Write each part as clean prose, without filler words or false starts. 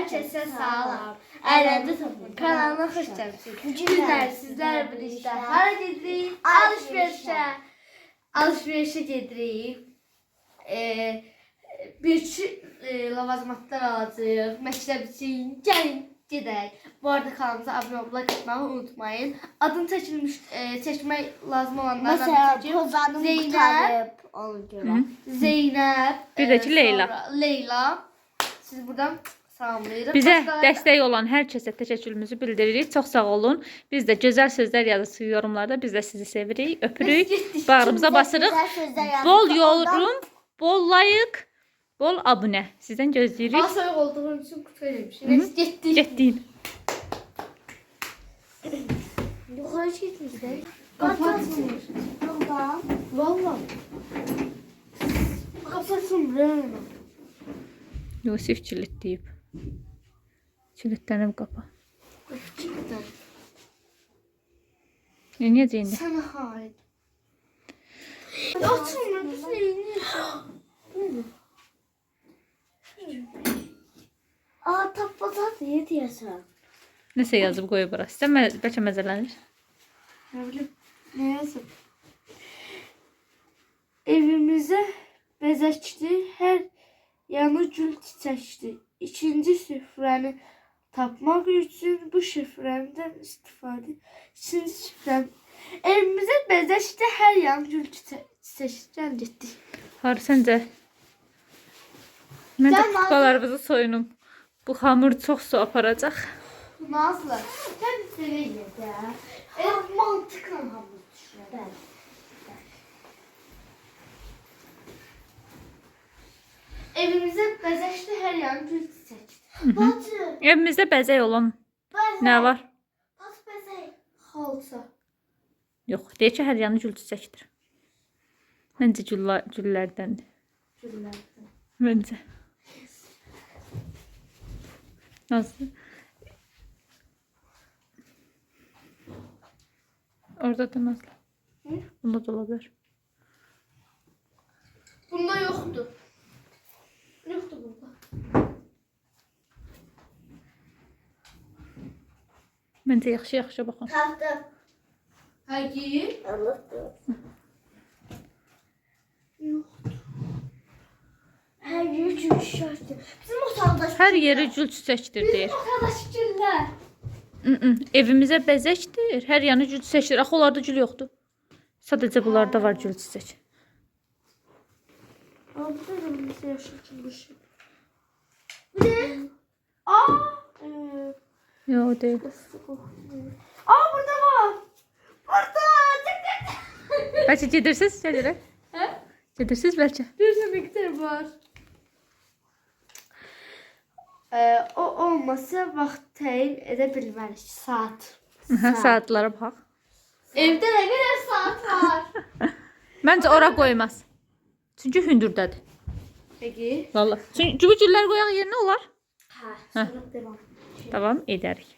Herkese sağlam. Əlində topun. Kanalına xoş gəlmisiniz. Günlər sizlər birlikdə hara gedirik? Alışverişə. Alışverişə gedirik. Bir lavazmatlar alacağıq. Məktəb üçün gəlin gedək. Bu arada kanalımıza abunə olub like atmağı unutmayın. Adını seçmək lazım olanlardan Mesela Zeynep ona göre. Zeynep. Bir de ki Leyla. Sonra Leyla. Sizi buradan salamlayırıq. Bizə Başqa- dəstək olan hər kəsə təşəkkürümüzü bildiririk. Çox sağ olun. Biz də gözəl sözlər yazırsınız yorumlarda. Biz də sizi sevirik, öpürük. Bağrımıza basırıq. Bol yorum, bol like, bol abunə. Sizdən gözləyirik. Hava soyuq olduğum için kutu vermişim. Neyse getdik. Getdik. Yukarı gitmişler. Kapatmıyor. Burada. Valla. Kapatsın buraya. Yusif kilitləyib. Kilitlənib qapı. Çıktı. Necə indi? Sana hain. Açılmıyor. Biz neyini? Aa tapmadan diye diyorsun. Nəsə yazıb qoyub bura. Sizə bəlkə məzələnir. Ne bileyim. Ne yazıp? Evimize bezəkdi. Her yanı gül çiçəkdi. İkinci şifrəni tapmaq üçün bu şifrəmdən istifadə. İkinci şifrəm. Evimize bezəkdi. Her yanı gül çiçəkdən getdik. Harı səncə? Mən də Sən kupalarımızı soyunum. Bu hamur çox su aparacaq. Nazlı. Sen seveyim ya. Mantıkla hamur düşürəm. Evimize bezəkdi. Her yanı gül çiçəkdi. Batı. Evimizdə bəzək olan nə var? Bat bezey. Xalça. Yox, deyək ki, hər yanı gül çiçəkdir. Məncə güllərdəndir. Güllərdən. Məncə. Nasıl? Orada da Nazlı. Hı? Bunda da olabilir. Bunda yoktu. Yoktu bunda. Məncə yaxşı baxın. Taptım. Hayır. Anlattım. Her yeri çünkü şaştı. Bizim otağda Hər yeri gül çiçəkdir deyir. Arkadaş güller. Evimizə bəzəkdir. Hər yanı gül çiçəkdir. Axı onlarda gül yoxdur. Sadəcə bunlarda var gül çiçək. Aa, bu da evimizde yaşatılmış. Bu ne? Aa. Yox, deyil. Aa, burada var. Burada. Çık. Bəlkə gedirsiniz, gəlirək. He? Gedirsiniz bəlkə. Bir miktar var. O olmasa vaxt təyin edə bilmərik. Saat. Saatlara bax. Evdə nə qədər saat var? Məncə ora qoymaz. Çünki hündürdədir. Peki. Vallahi. Çünki bu güllər qoyaq yerinə olar. Ha, Hə. sonra devam. Davam edərik.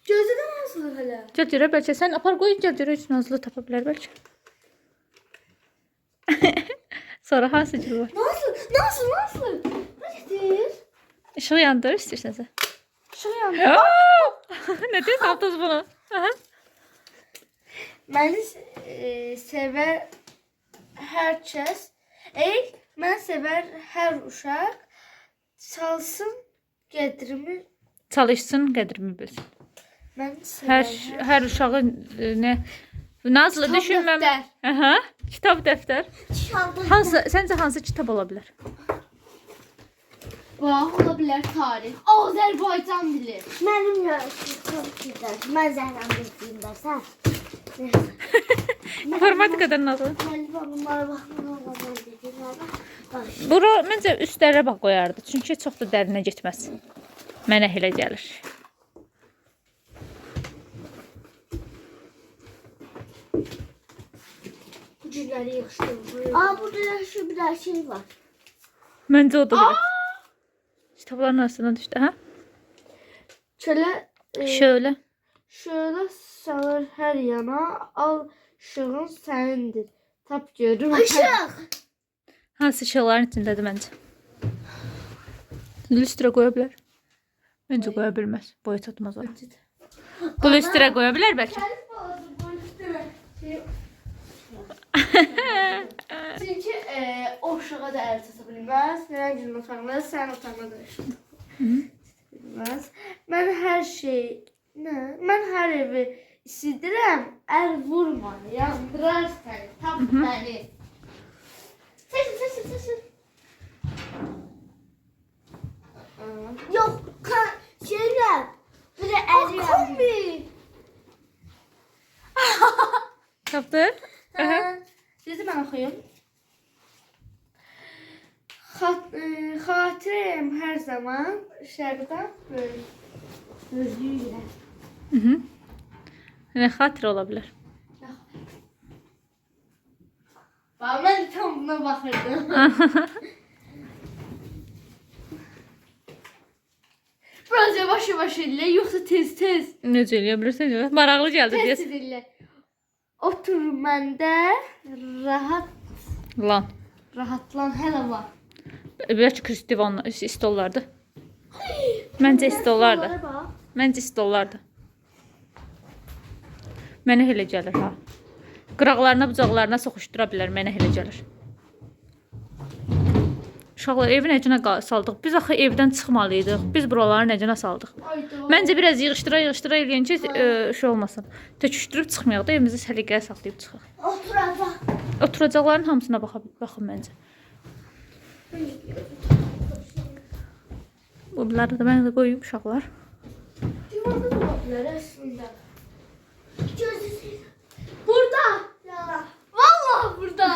Gözü də nasıl hələ? Gəl görək bəlkə sən apar qoy, gəl görək üçün Nazlı tapa bilər bəlkə. Sonra hansı gül var? Nasıl? Ne getir? İşığı yandır istəyirsənsə. Şuraya yandı. Nə deyir? Tapdınız bunu? Aha. Məni sevər hər kəs. Mən sevər hər uşaq. Çalsın qədrimi. Çalışsın, qədrimi bilsin. Mən sevər Hər uşağın nə Nazlı Kitab, düşünməm. dəftər. Aha. Kitab, dəftər. çaldı. Səncə hansı kitab ola bilər? Bax, ola bilər tarix. Azərbaycan dili. Benim yaşım çok güzel. Ben Zehran bildiğim dersen. İnformatikadan Nazlı. Ben bunlara bakmam dediğimlerden. Bura məncə üstlərə bax qoyardı. Çünki çox da dərinə getməz. Mənə elə gəlir. Bu günləri yığışdırdım. Aa burada yaşlı bir daha şey var. Məncə o da bilər. Kitabların arasından düşdü, hə? Şöyle Şöyle. salır hər yana. Al şığın sənindir. Tap görüm. Işık. Hansı işıqların içindədir məncə? Lüstra qoya bilər. Məncə qoya bilməz. Boya çatmaz ona. Bu lüstra qoya bilər bəlkə. Çünkü o uşağa da el çata bilmez. Nerencinin otağında sen otağında da yaşadın. Bilmez. Ben her şey, ne? Ben her evi isidirəm. El vurma, yandırar seni. Tap beni. Seçin. Yok. Şeyler. Bir de el yandı. Kombi. Tapdın? Sizi ben okuyayım. Hatirem her zaman şərqdən özlüylə. Yəni xatirə ola bilər. Ben tam buna bakırdım. Biraz yavaş elle yoksa tez. Necə eləyə bilirsən? Maraqlı gəldi Tez deyəsən. elle. Otur məndə rahatlan hələ var. Bəlkə Kristivan istollardı. Məncə istollardı. Məncə istollardı. Mənə elə gəlir ha. Qıraqlarına, bucaqlarına soxuşdura bilər, mənə elə gəlir. Uşaqlar evi nəcinə saldıq? Biz axı evdən çıxmalıydıq. Biz buraları nəcinə saldıq? Məncə biraz yığışdıra eləyən ki, şey olmasın. Töküşdürüb çıxmayaq da evimizi səliqəyə saxlayıb çıxaq. Oturacak. Oturacaqların hamısına baxın məncə. Bunları da mən də qoyum uşaqlar. Divanda da bakıyorlar aslında. Gözü. Burada. Ya. Vallahi burada.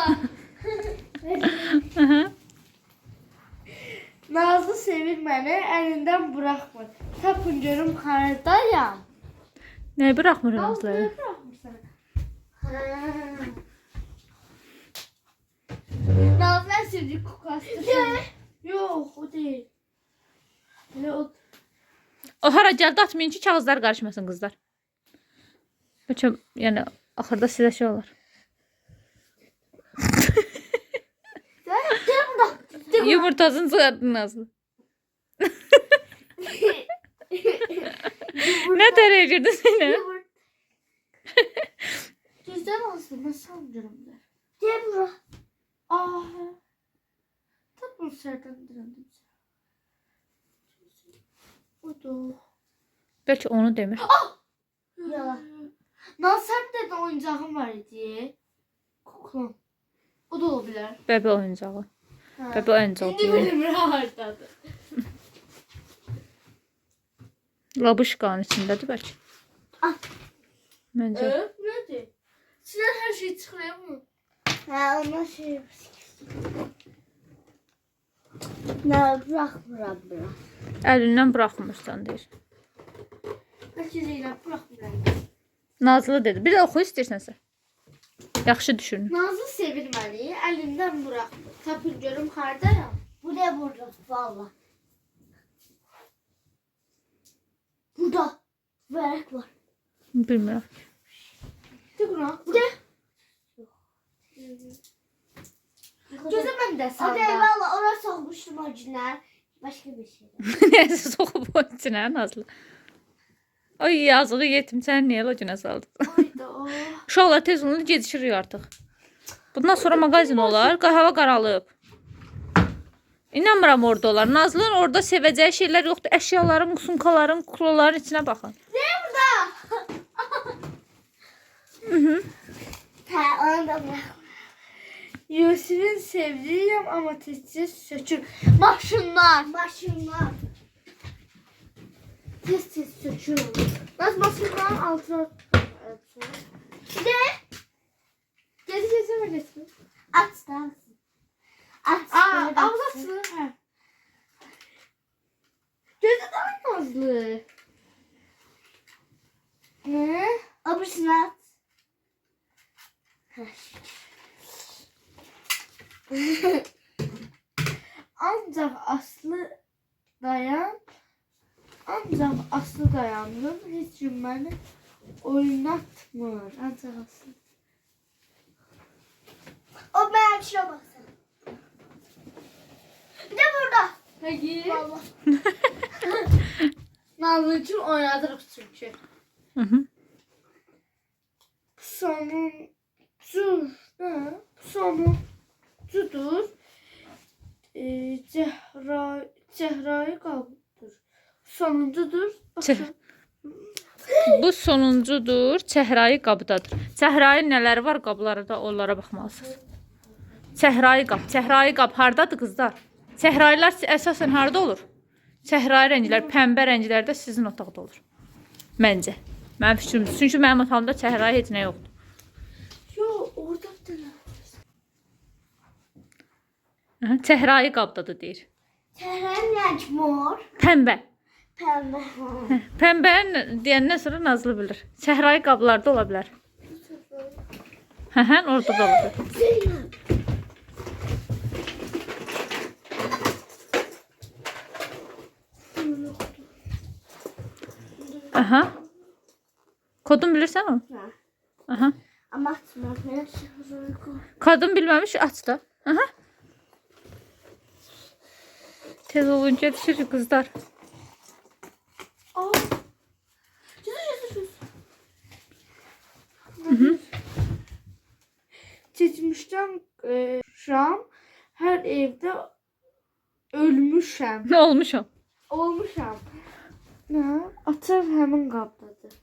Nazlı sevir məni, əlindən buraxmır. Tapın görüm haradayam. Nəyi bıraxmır Nazlı Nazlı'ya? bıraxmırsan. Nazlı en sevdiği kukası. Yok o değil. Hele o. O hara gəldi atmayın ki, kağızlar qarışmasın qızlar. Bəlkə, yəni axırda sizə şey olur. Gel burada. Yumurtasını çıxardın Nazlı. Nə tərəyə girdin sənə? Güzel olsun ben sanmıyorum da. Gel buraya. Ah. Tapın serden direndim. O da. Bəlkə onu demir. Ya. Lan sen de oyuncağın var idi. Kuklan. O da olabilir. Bəbə oyuncağı. Ha. Bəbə oyuncağı. Şimdi benim rahatladı. Labışqanın içindədir bəlkə. Ah. Məncə. Nedir? Sizler her şeyi çıkarıyor mu? Ha ona şey. Ne bırak. Əlindən buraxmırsan deyir. Belki Zeynep bırakmıyor. Nazlı dedi. Bir də oxu istəyirsənsə. Yaxşı düşünün. Nazlı sevilmeli, elinden bırakmır. Tapın görüm hardayam. Bu ne burada? Valla. Burada. Börek var. Bilmirəm. De buna. Bu ne? Gözüm ben de O sanda. da valla oraya sokmuştum orijinal. Başka bir şey. Nəsə soxub o içinə Nazlı. Ay yazığı yetim, sən niyə o günə saldın? Hayda. Uşaqlar tez olun, gecişirik artıq. Bundan sonra mağazin olar, hava qaralıb. İnanmıram orada olar. Nazlı'nın orada sevəcəyi şeylər yoxdur. Əşyaların, sunkaların, kuklaların içinə baxın. Ne burada? Ha onu da bırak. Yusuf'un sevdiğim ama tez sökür. Maşınlar. Maşınlar. Tez sökür. Nasıl maşınların altına. Ne? Gezi mi geçsin? At da. At. Avlasın. Gözü daha nazlı. Ne? Öbürsünü at. Ancak Aslı dayandım. Hiç cümleni oynatmıyor. Ancak Aslı. O benim şuna baksana. Bir de burada. Peki. Nazlı için oynadırıq çünkü. Hı hı. Sonuncu. Ne? Sonuncudur. Cehrai qabdır. Sonuncudur. Ceh- Bu sonuncudur. Çəhrayı qabdadır. Çəhrayı nələri var qablarda onlara baxmalısınız. Çəhrayı qab. Çəhrayı qab hardadır qızlar? Çəhrayılar əsasən harda olur? Çəhrayı rənglər, pəmbə rənglər də sizin otaqda olur. Məncə. Mənim fikrimdir. Çünki mənim otağımda çəhrayı heç nə yoxdur. Yo, orada bir dənə. Çəhrayı qabdadır deyir. Çəhrayı rəng mor. Pəmbə. Pəmbə. Pəmbəni deyəndən sonra Nazlı bilir. Çəhrayı qablarda ola bilər. Hə, orada da ola bilər. Aha. Kodun bilirsən o? Hə. Aha. Amma açma. Mən çəhrayı qoy. Kadın bilməmiş aç da. Aha. Tez olun yetişir kızlar. Aa. Keçmişdən şam hər evdə ölmüşəm. Ne olmuşum? Olmuşam. Nə? Atam həmin qabdadır.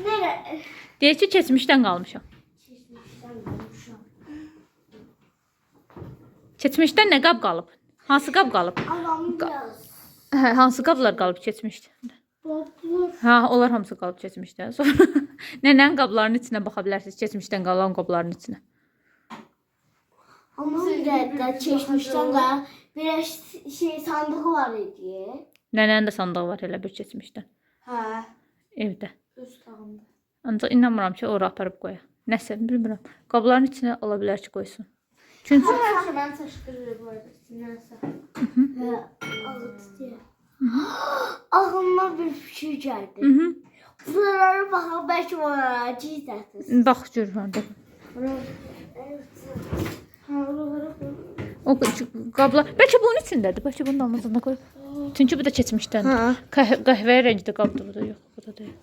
Nerə? Deyir ki keçmişdən qalmışam. Keçmişdən nə qab qalıb? Hansı qab qalıb? Avam biraz. Hə, hansı qablar qalıb keçmişdən? Bablar. Ha, onlar hamısı qalıb keçmişdən. Sonra nənənin qablarının içinə baxa bilərsiniz, keçmişdən qalan qabların içinə. Ama bir de çeşmişten de bir şey sandığı var idi. Nənənin də sandığı var elə bir keçmişdən. Hə, Evdə. öz tağımda. Ancaq inanmıram ki, ora aparıb qoya. Nəsə, bilmirəm. Qabların içinə ola bilər ki, qoysun. Çünki Hər şey mən təşkil bu arada. Nəsə. Aklıma bir fikir geldi. Mhm. Buralara bakın belki oralara gizlətirsiniz. Bax gör orada. Hə, oralara qoy. O qablar bəlkə bunun içindədir. Bəlkə bunun dalmasında qoy. Çünki bu da keçmişdən. Qəhvəyi rəngdə qabdır bu da yox, bu da deyil.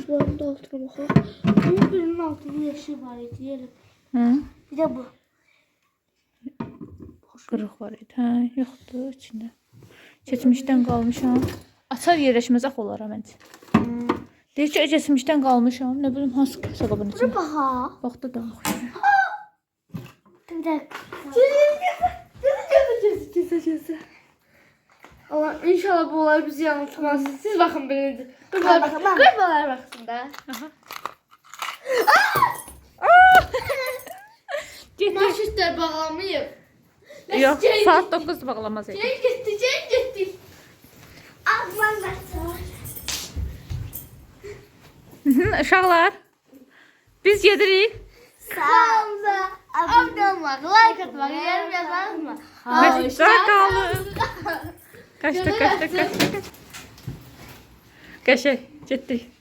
Şuranın da altına baxaq. Bunun birinin altında yeşil var idi. Yerə. Hə? Bir de bu. Qırıq var idi. Hə, yoxdur içində. Keçmişdən qalmışam. Açar yerləşməz axı olar məncə. Deyir ki, keçmişdən qalmışam. Nə bilim hansı qəsəbənin içində. Baha. Vaxtda da baxıram. Bir dakika. Gözü. Allah inşallah bu olay bizi yanıltmaz. Siz bakın birinci. Ben bakamam. Kırmalar baksın da. Baş üstler bağlamayıb. Yox, saat 9-da bağlamaz idi. Getdi. Aman da. Uşaqlar, biz gedirik. Kanalımıza abone olmak, like atmak, yorum yazmak mı? Hoşça qalın. Qaçdı. Qəşəng, getdik.